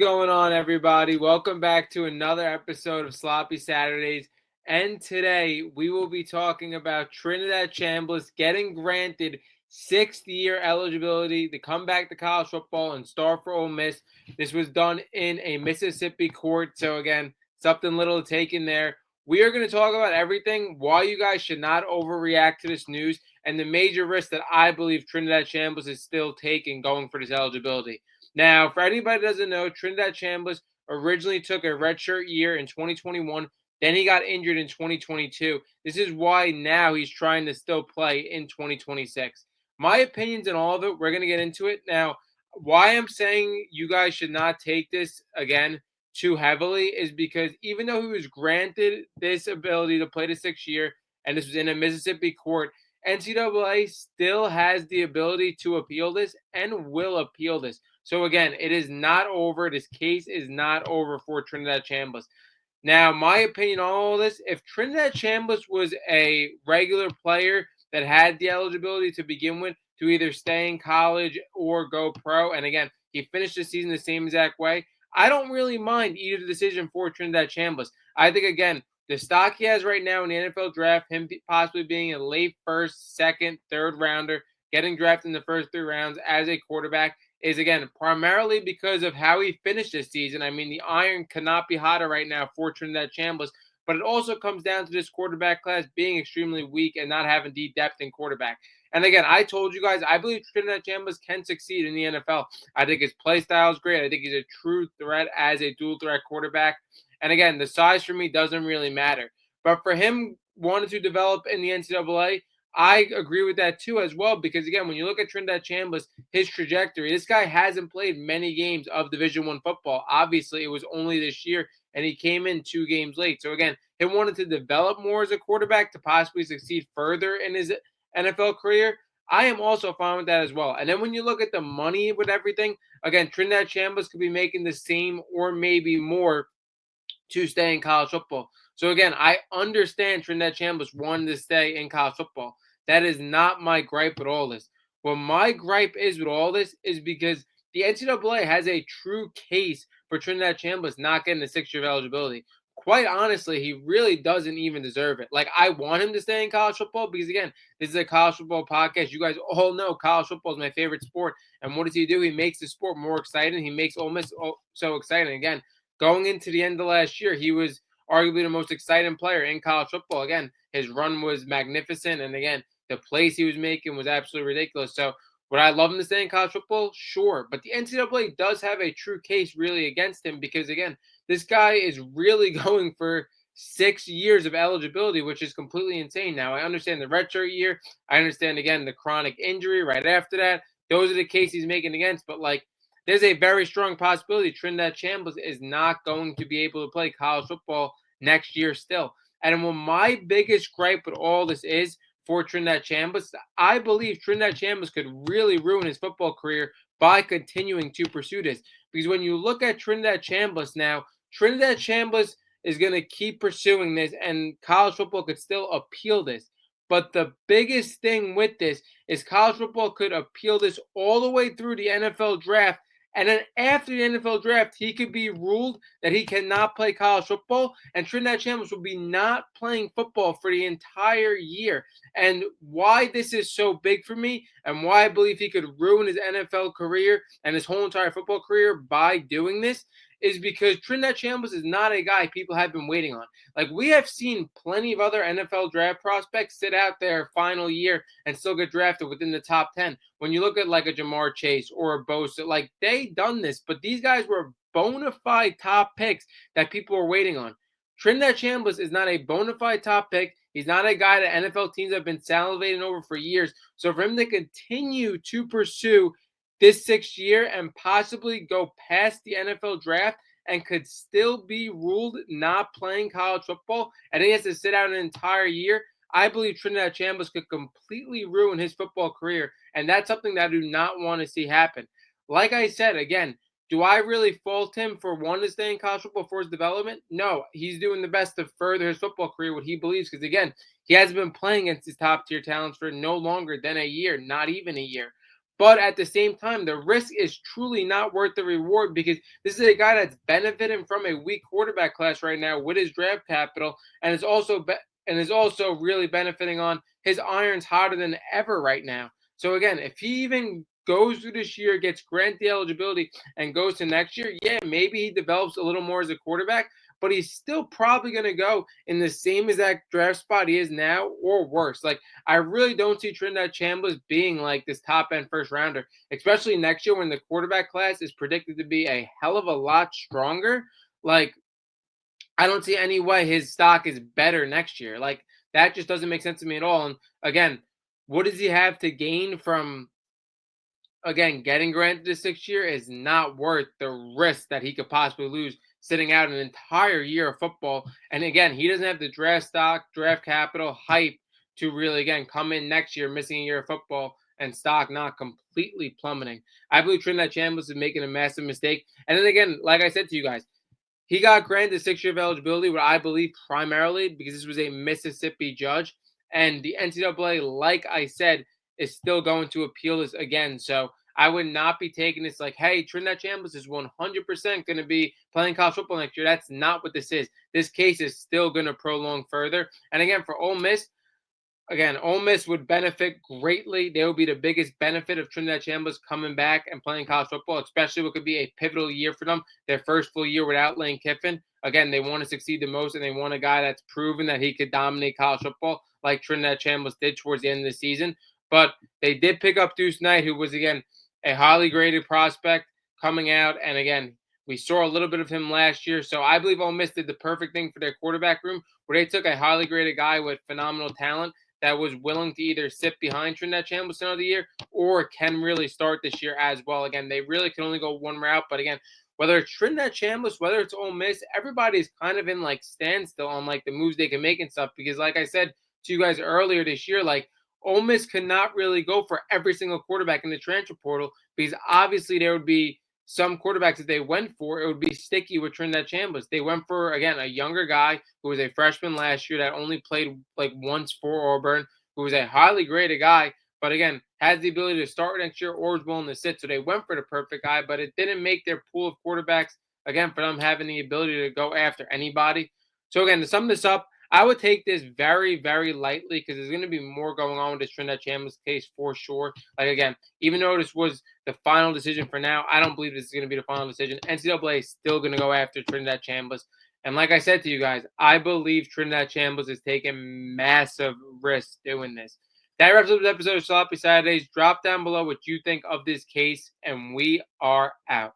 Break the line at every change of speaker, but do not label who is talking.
Going on, everybody? Welcome back to another episode of Sloppy Saturdays. And today we will be talking about Trinidad Chambliss getting granted sixth-year eligibility to come back to college football and start for Ole Miss. This was done in a Mississippi court. So, again, something little to take in there. We are going to talk about everything, why you guys should not overreact to this news, and the major risk that I believe Trinidad Chambliss is still taking going for this eligibility. Now, for anybody that doesn't know, Trinidad Chambliss originally took a redshirt year in 2021. Then he got injured in 2022. This is why now he's trying to still play in 2026. My opinions on all of it, we're going to get into it. Now, why I'm saying you guys should not take this, again, too heavily is because even though he was granted this ability to play the 6th year, and this was in a Mississippi court, NCAA still has the ability to appeal this and will appeal this. So again, it is not over. This case is not over for Trinidad Chambliss. Now, my opinion on all this, if Trinidad Chambliss was a regular player that had the eligibility to begin with to either stay in college or go pro, and again, he finished the season the same exact way, I don't really mind either decision for Trinidad Chambliss. I think, again, the stock he has right now in the NFL draft, him possibly being a late first, second, third rounder, getting drafted in the first 3 rounds as a quarterback, is, again, primarily because of how he finished this season. I mean, the iron cannot be hotter right now for Trinidad Chambliss, but it also comes down to this quarterback class being extremely weak and not having deep depth in quarterback. And again, I told you guys, I believe Trinidad Chambliss can succeed in the NFL. I think his play style is great. I think he's a true threat as a dual threat quarterback. And again, the size for me doesn't really matter. But for him wanting to develop in the NCAA, I agree with that too as well, because again, when you look at Trinidad Chambliss, his trajectory, this guy hasn't played many games of Division I football. Obviously, it was only this year, and he came in 2 games late. So again, he wanted to develop more as a quarterback to possibly succeed further in his NFL career. I am also fine with that as well. And then when you look at the money with everything, again, Trinidad Chambliss could be making the same or maybe more to stay in college football. So again, I understand Trinidad Chambliss wanted to stay in college football. That is not my gripe with all this. What my gripe is with all this is because the NCAA has a true case for Trinidad Chambliss not getting the 6 year of eligibility. Quite honestly, he really doesn't even deserve it. Like, I want him to stay in college football because, again, this is a college football podcast. You guys all know college football is my favorite sport. And what does he do? He makes the sport more exciting. He makes Ole Miss so exciting. Again, going into the end of last year, he was arguably the most exciting player in college football. Again, his run was magnificent. And again, the plays he was making was absolutely ridiculous. So would I love him to stay in college football? Sure. But the NCAA does have a true case really against him because, again, this guy is really going for 6 years of eligibility, which is completely insane. Now, I understand the redshirt year. I understand, again, the chronic injury right after that. Those are the cases he's making against. But, like, there's a very strong possibility Trinidad Chambliss is not going to be able to play college football next year still. And what my biggest gripe with all this is for Trinidad Chambliss, I believe Trinidad Chambliss could really ruin his football career by continuing to pursue this. Because when you look at Trinidad Chambliss now, Trinidad Chambliss is going to keep pursuing this, and college football could still appeal this. But the biggest thing with this is college football could appeal this all the way through the NFL draft. And then after the NFL draft, he could be ruled that he cannot play college football, and Trinidad Chambliss will be not playing football for the entire year. And why this is so big for me, and why I believe he could ruin his NFL career and his whole entire football career by doing this, is because Trinidad Chambliss is not a guy people have been waiting on. Like, we have seen plenty of other NFL draft prospects sit out their final year and still get drafted within the top 10. When you look at like a Jamar Chase or a Bosa, like, they done this, but these guys were bona fide top picks that people were waiting on. Trinidad Chambliss is not a bona fide top pick. He's not a guy that NFL teams have been salivating over for years. So for him to continue to pursue this 6th year and possibly go past the NFL draft and could still be ruled not playing college football, and he has to sit out an entire year, I believe Trinidad Chambliss could completely ruin his football career, and that's something that I do not want to see happen. Like I said, again, do I really fault him for wanting to stay in college football for his development? No, he's doing the best to further his football career, what he believes, because, again, he hasn't been playing against his top-tier talents for no longer than a year, not even a year. But at the same time, the risk is truly not worth the reward because this is a guy that's benefiting from a weak quarterback class right now with his draft capital, and is also really benefiting on his irons hotter than ever right now. So again, if he even goes through this year, gets granted eligibility, and goes to next year, yeah, maybe he develops a little more as a quarterback, but he's still probably going to go in the same exact draft spot he is now or worse. Like, I really don't see Trinidad Chambliss being like this top end first rounder, especially next year when the quarterback class is predicted to be a hell of a lot stronger. Like, I don't see any way his stock is better next year. Like, that just doesn't make sense to me at all. And again, what does he have to gain from, again, getting granted the 6 year is not worth the risk that he could possibly lose sitting out an entire year of football. And again, he doesn't have the draft stock, draft capital, hype to really, again, come in next year missing a year of football and stock not completely plummeting. I believe Trinidad Chambliss is making a massive mistake. And then again, like I said to you guys, he got granted 6 year of eligibility, what I believe primarily because this was a Mississippi judge. And the NCAA, like I said, is still going to appeal this again. So I would not be taking this like, hey, Trinidad Chambliss is 100% going to be playing college football next year. That's not what this is. This case is still going to prolong further. And again, for Ole Miss, again, Ole Miss would benefit greatly. They would be the biggest benefit of Trinidad Chambliss coming back and playing college football, especially what could be a pivotal year for them, their first full year without Lane Kiffin. Again, they want to succeed the most, and they want a guy that's proven that he could dominate college football like Trinidad Chambliss did towards the end of the season. But they did pick up Deuce Knight, who was, again, a highly graded prospect coming out. And again, we saw a little bit of him last year. So I believe Ole Miss did the perfect thing for their quarterback room, where they took a highly graded guy with phenomenal talent that was willing to either sit behind Trinidad Chambliss another year or can really start this year as well. Again, they really can only go one route. But again, whether it's Trinidad Chambliss, whether it's Ole Miss, everybody's kind of in like standstill on like the moves they can make and stuff. Because like I said to you guys earlier this year, like Ole Miss could not really go for every single quarterback in the transfer portal because obviously there would be some quarterbacks that they went for, it would be sticky with Trinidad Chambliss. They went for, again, a younger guy who was a freshman last year that only played like once for Auburn, who was a highly graded guy, but again, has the ability to start next year or is willing to sit. So they went for the perfect guy, but it didn't make their pool of quarterbacks, again, for them having the ability to go after anybody. So again, to sum this up, I would take this very, very lightly because there's going to be more going on with this Trinidad Chambliss case for sure. Like, again, even though this was the final decision for now, I don't believe this is going to be the final decision. NCAA is still going to go after Trinidad Chambliss. And like I said to you guys, I believe Trinidad Chambliss is taking massive risks doing this. That wraps up this episode of Sloppy Saturdays. Drop down below what you think of this case, and we are out.